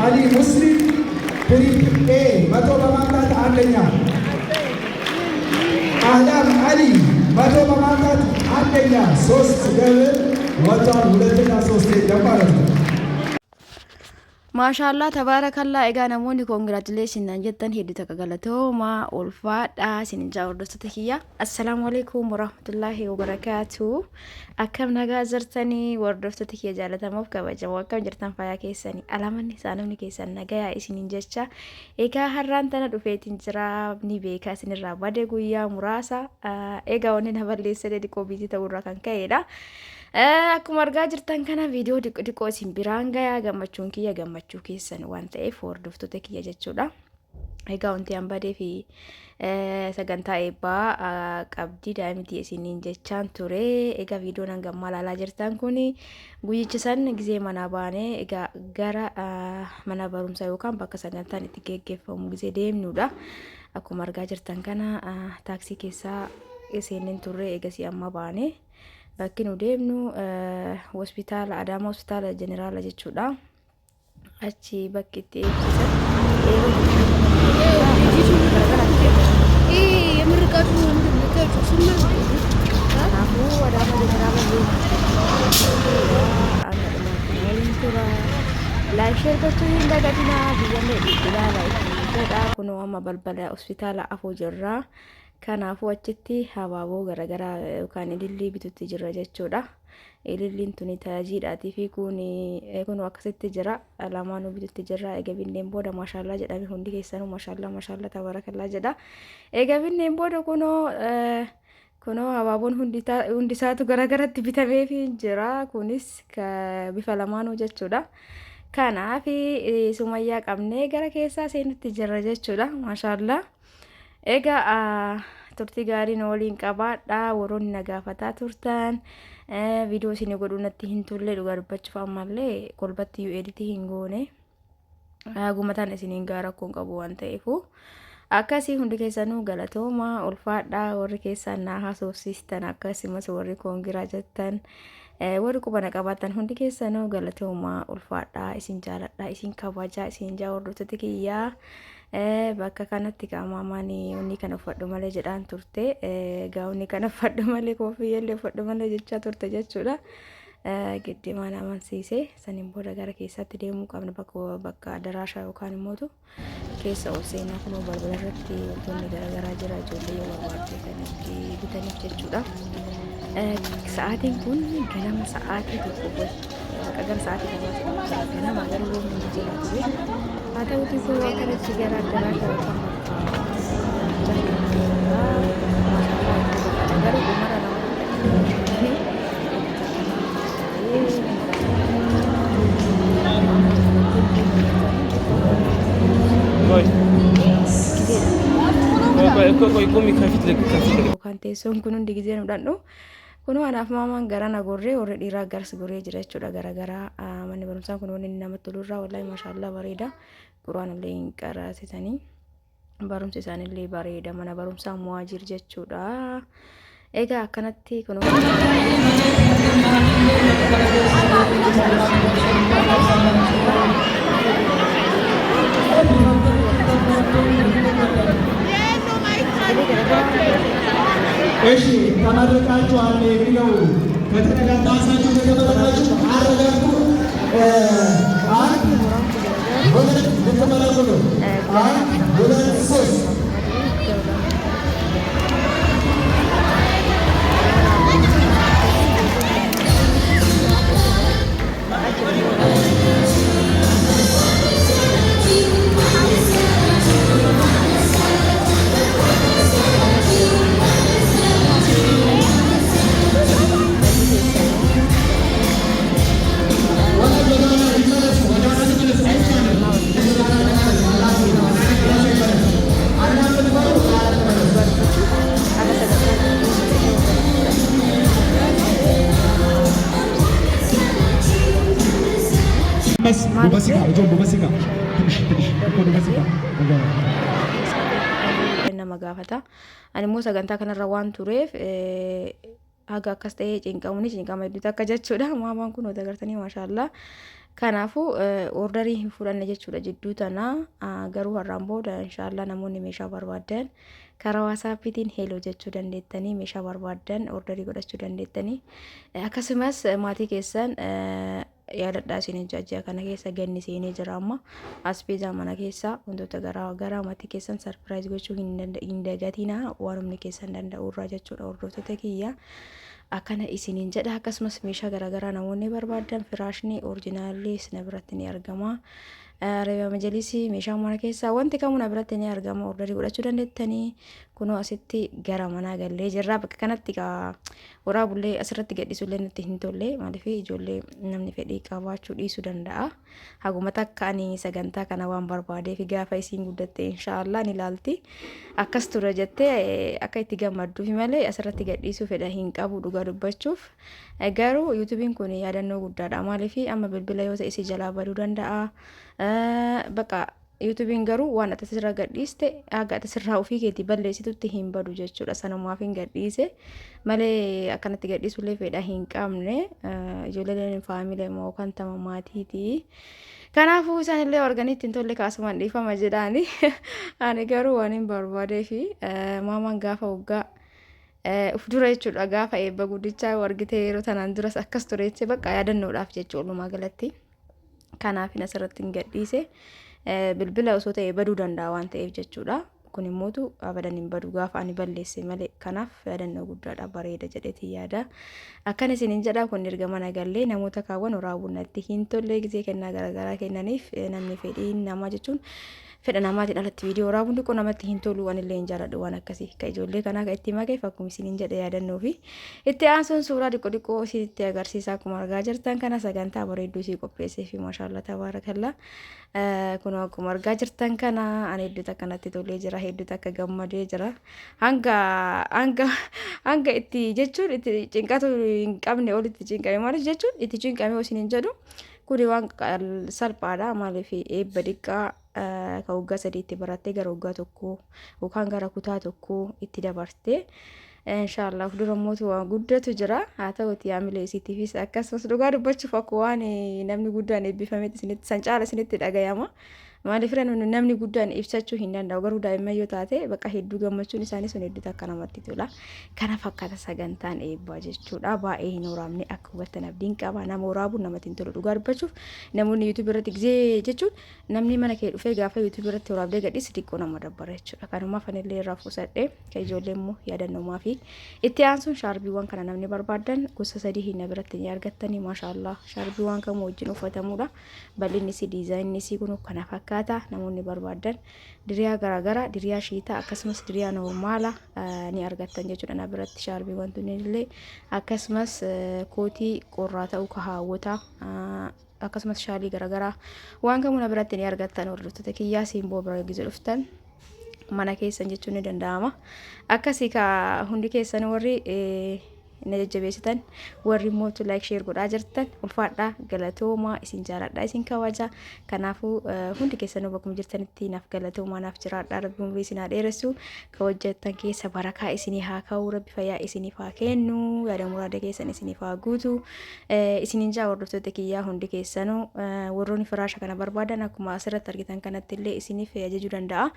Ali Muslim Triple A መቶ በማምጣት አንደኛ አህላም አሊ መቶ በማምጣት አንደኛ 3 ደብል ወጥቷል። ሁለተኛ ሶስተኛ ማለት ነው። ማሻአላ ተባረከላ ኤጋ ነሞኒ ኮንግራቹሌሽን አንጀተን ሄዱ ተቀገለቶማ ኦልፋዳ ሲንጃ ወርዶስ ተኪያ አሰላሙ አለይኩም ወራህመቱላሂ ወበረካቱ አከም ነጋ ዘርተኒ ወርዶስ ተኪያ ጃለተሞፍ ከበጀ ወከም ጅርተን ፋያ ኬሰኒ አላማኒ ሳኑኒ ኬሰን ነጋያ ኢሲኒን ጀቻ ኤጋ ሀራን ተነ ዱፌቲን ጅራ ኒ ቤካ ሲንራ ባደ ጉያ ሙራሳ ኤጋ ወንን ሀበሌሰ ዲቆ ቢዚ ተውራ kan ka'edha. Akkuma argaa jirtan kana viidiyoo xiqqoo isin biraan gayaa gammachuun kiyya gammachuu keessan waan ta'eef hordoftoota kiyya jechuudha. Egaa wanti an badee fi sagantaa eebbaa qabdii daa'imti isiniin jechaan ture. Egaa viidiyoon hangammaa ilaalaa jirtan kun guyyicha san gizee mana baanee egaa gara mana barumsaa yookaan bakka sagantaan itti geggeeffamu gizee deemnudha. Akkuma argaa jirtan kana taaksii keessaa isiniin turre egasii amma baanee bakki nu deemnu hospitaala Adaama hospitaala jeneraala jechuudha. Achi bakki itti eegsisan Adaama jeneraala laashee gochuu hin dagatinaa biyyanne ilaalaa jedha. Kunoo amma balbala hospitaala afoo jirra. Kanaafuu achitti habaaboo garagaraa yookaan ilillii bitutti jira jechuudha. Ililliin tuni tajaajilaatii fi kun akkasitti jira. Lamaanuu bitutti jira. Egaa binneen booda maashaallah jedhame hundi keessanuu maashaallah tabaarakallaa jedha. Egaa binneen booda kunoo habaaboon hundi isaatu garagaratti bitameefii jira. Kunis bifa lamaanuu jechuudha. Kanaaf sumayyaa qabnee gara keessaa seenutti jira jechuudha. Maashaallah. Egaa turtii gaariin waliin qabaadha. Warroonni nagaafataa turtan viidiyoo isin godhuu natti hin tulle dhugaa dubbachuuf ammallee kolbatti editii hin goone gumataan isiniin gaara rakkoon qabu waan ta'eefu akkasii hundi keessanuu galatooma ulfaadha. Warri keessan naa haasofsiistan akkasumas warri koongiraa jettan warri qubana qabaatan hundi keessanuu galatooma ulfaadha. Isin jaaladha, isin kabajaa, isin hordoftoota kiyyaa. Bakka kanatti qaamamani onni kan uffadhu malee jedhaan turte. Gaawonni kan uffadhu malee koofiyyallee uffadhu malee jechaa turte jechuudha. Giddimaan amansiise saniin booda gara keessatti deemuu qabna bakka daraashaa yookaan immoo keessa ol seenaa kunoo balbala irratti wantoonni garagaraa jira ijoollee yoo barbaadde kan itti bitaniif jechuudha. Sa'aatiin kun ganama sa'aatii tokko gara sa'aatii lamaatti ganama gara loonii jira ture. Haa ta'uutii kun akkanatti gara daraashaa yookaan garuu umara kan teessoon kun hundi gizee nu dhandhu kunoo anaaf maamaan gara na gorree warri dhiiraa garsi goree jira jechuudha. Garagaraa manni barumsaa kun wanni namatti tolurraa wallahi maashaallah bareeda. Quraan illee hin qaraasisanii barumsi isaanillee bareeda. Mana barumsaa muwaajir jechuudha. Egaa akkanatti kunoo እሺ ተመርቃችኋል። እንግዲህ ከተነጋገራችሁ ተገበራችሁ አረጋግጡ። አንድ ሁለት ልትመለሱ ነው። አንድ ሁለት ሶስት nama gaafata. Ani immoo sagantaa kanarra waan tureef haga akkas ta'ee cinqamuni cinqama hedduutu akka jechuudha. Maamaan kun wanta agartanii maashaallah Kanaafuu ordarii hin fudhanne jechuudha jidduu tanaa garuu har'aan booda inshaallah namoonni meeshaa barbaadan karaa waasaappiitiin heeloo jechuu dandeettanii meeshaa barbaadan ordarii godhachuu dandeettanii akkasumas maatii keessan yaadadhaa isiniin jajjaa kana keessa ganni seenee jira amma asbeezaa mana keessa wantoota garaa maatii keessan sarpiraayiz gochuu hin dagatinaa waanumni keessan danda'u irraa jechuudha hordoftoota kiyya. Akkana isiniin jedha akkasumas meeshaa garaagaraa namoonni barbaadan firaashni orijinaalli sina biratti ni argama. Reeba majalisii meeshaa mana keessaa wanti kamuu na biratti ni argama ordarii godhachuu dandeettanii kunoo asitti gara manaa gallee jirra bakka kanatti waraabullee asirratti gadhiisullee nutti hin tolle maaliif ijoollee namni fedhii qabaachuu dhiisuu danda'a. Haguma takka ani sagantaa kana waan barbaadeef gaafa isiin guddatte inshaallah ni ilaalti akkas ture jettee akka itti gammadduuf malee asirratti gadhiisuu fedha hin qabu dhugaa dubbachuuf. Garuu yuutuubiin kun yaadannoo guddaadha maaliif amma bilbila yoo ta'e si jalaa baduu danda'a. Bakka yuutuubiin garuu waan ati sirraa gadhiiste haga ati sirraa ofii keetii balleessitutti hin badu jechuudha sanumaaf hin gadhiise malee akkanatti gadhiisullee fedha hin qabne ijoolleen faamilee moo kan tama maatiiti. Kanaafuu isaanillee organiitti hin tolle kaasumaan dhiifama jedhaani ani garuu waan hin barbaadee fi maamaan gaafa waggaa uf dura jechuudha gaafa eebba guddichaa argitee yeroo tanaan duras akkas ture jechuudha bakka yaadannoodhaaf jechuudha walumaa galatti. Kanaaf asirratti hin gadhiise bilbila osoo ta'e baduu danda'a waan ta'eef jechuudha. Kun immoo abadan hin badu gaafa ani balleesse malee kanaaf yaadannoo guddaadha bareeda jedheeti yaada. Akkana isiniin jedha kun erga mana gallee namoota kaawwan waraabuu natti hin tolle gisee kennaa garaagaraa kennaniif namni fedhii namaa jechuun fedha namaatiin alatti viidiyoo waraabuun dhiqoo namatti hin tolu waan illee hin jaaladhu waan akkasii ka ijoollee kanaa ka itti makeef akkuma isiniin jedhe yaadannoo fi itti aansuun suuraa dhiqoo isinitti agarsiisaa akkuma argaa jirtan kana sagantaa bareedduu isii qopheessee fi maashaallah tabaarakallaa. Kun akkuma argaa jirtan kana ani hedduu akkanatti tolee jira hedduu akka gammadee jira hanga itti jechuun itti cinqatu hin qabne olitti cinqame maaliif jechuun itti cinqame osoo hin jedhu kuni waan salphaadha maaliif eebba dhiqqaa ka waggaa sadiitti barattee gara waggaa tokkoo yookaan gara kutaa tokkoo itti dabartee inshaallah fuuldura mootu waan guddatu jira haa ta'uti yaamilee isiitiifis akkasumas dhugaa dubbachuuf akka waan namni guddaan eebbifametti isinitti san caala isinitti dhagayama. Maaliif namni guddaan ibsachuu hin danda'u garuu daa'imman yoo taate bakka hedduu gammachuun isaanii sun hedduu akka namatti tola. Kana fakkaata sagantaan eebbaa jechuudha baay'ee hin waraabne akka hubattan abdiin qaba nama waraabuun namatti hin tolu dhugaa dubbachuuf namoonni yuutuub irratti gisee jechuun namni mana kee dhufee gaafa yuutuub irratti waraabdee gadhiisi xiqqoo nama dabbara jechuudha. Kanumaaf anillee irraa fuusadhee ka ijoollee immoo yaadannoomaa fi itti aansuun shaarbiiwwan kana namni barbaadan gosa sadii hin biratti ni argattanii maashaallah shaarbiiwwan kamuu wajjin uffatamuudha bal'inni si diizaayinni si kun kana fakkaata. Namoonni barbaadan diriyaa garaagaraa diriyaa shiitaa akkasumas diriyaa noormaala ni argattan jechuudha na biratti shaarbiiwwan tunnillee akkasumas kootii qorraa ta'uu ka hawwataa akkasumas shaalii garaagaraa waan kamuu na biratti ni argattan hordoftoota kiyyaa siimboo bira gizee dhuftan mana keessan jechuun ni danda'ama akkasii ka hundi keessan warri na jajjabeessitan warri mootu like share godhaa jirtan ulfaadhaa galatoomaa isin jaaladhaa isin kawaja kanaafuu hundi keessanuu bakkuma jirtanitti naaf galatoomaa naaf jiraadhaa rabbi umrii isin haa dheeressu ka hojjettan keessa barakaa isinii haa ka'u rabbi fayyaa isiniif haa kennu yaada muraada keessan isiniif haa guutu isiniin jaa hordoftoota kiyyaa hundi keessanuu warroonni firaasha kana barbaadan akkuma asirratti argitan kanatti illee isiniif ajajuu danda'a.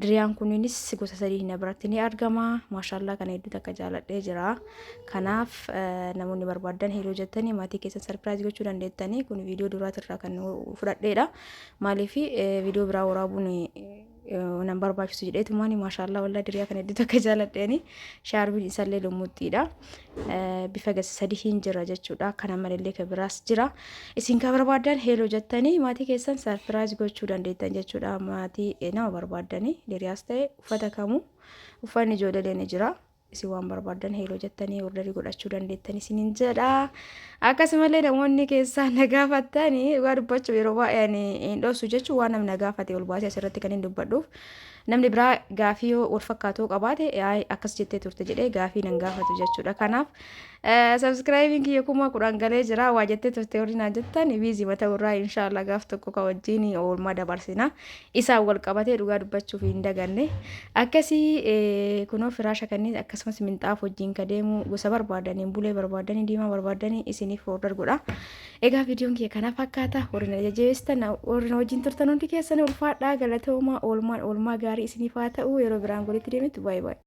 Diriyaan kunis gosa sadii na biratti ni argama maashaallah kana hedduu takka jaaladhee jira. Kanaaf namoonni barbaadan heeloo jettanii maatii keessan sarpiraayiz gochuu dandeettanii kun viidiyoo duraatirraa kan fudhadheedha maaliif viidiyoo biraa waraabuun nan barbaachisu jedheetumaan maashaallah wallaa diriyaa kana hedduu takka jaaladheeni shaarbiin isallee lummuxxiidha bifa gosa sadii hin jira jechuudha kana malallee ka biraas jira isin ka barbaadan heeloo jettanii maatii keessan sarpiraayiz gochuu dandeettan jechuudha maatii nama barbaadanii diriyaas ta'e uffata kamuu uffanni ijoollee ni jira. Isin waan barbaadan heeloo jettanii ordarii godhachuu dandeettanii isiniin jedha. Akkasumallee namoonni keessaa na gaafatanii waa dubbachuu yeroo baay'ee hin dhoosu jechuun waan namni na gaafate ol baasee asirratti kan hin dubbadhuuf namni biraa gaafii yoo wal fakkaatoo qabaate akkas jettee turte jedhee gaafii nan gaafatu jechuudha. Kanaaf subscribing kiyya kuma 10 galee jira waa jettee turte horii naa jettan viizii mata irraa inshaallah gaaf tokko ka wajjin oolmaa dabarsina isaan wal qabatee dhugaa dubbachuuf hin daganne akkasii kunoo firaasha kanneen akka akkasumas minxaaf wajjin ka deemu gosa barbaadaniin bulee barbaadanii diimaa barbaadanii isiniif order godha. Egaa viidiyoon kee kana fakkaata. Warri na jajjabeessitan warri na wajjin turtan hundi keessanii ulfaadhaa galatooma oolmaa gaarii isiniif haa ta'u. Yeroo biraan golitti deemetti baay'ee baay'ee.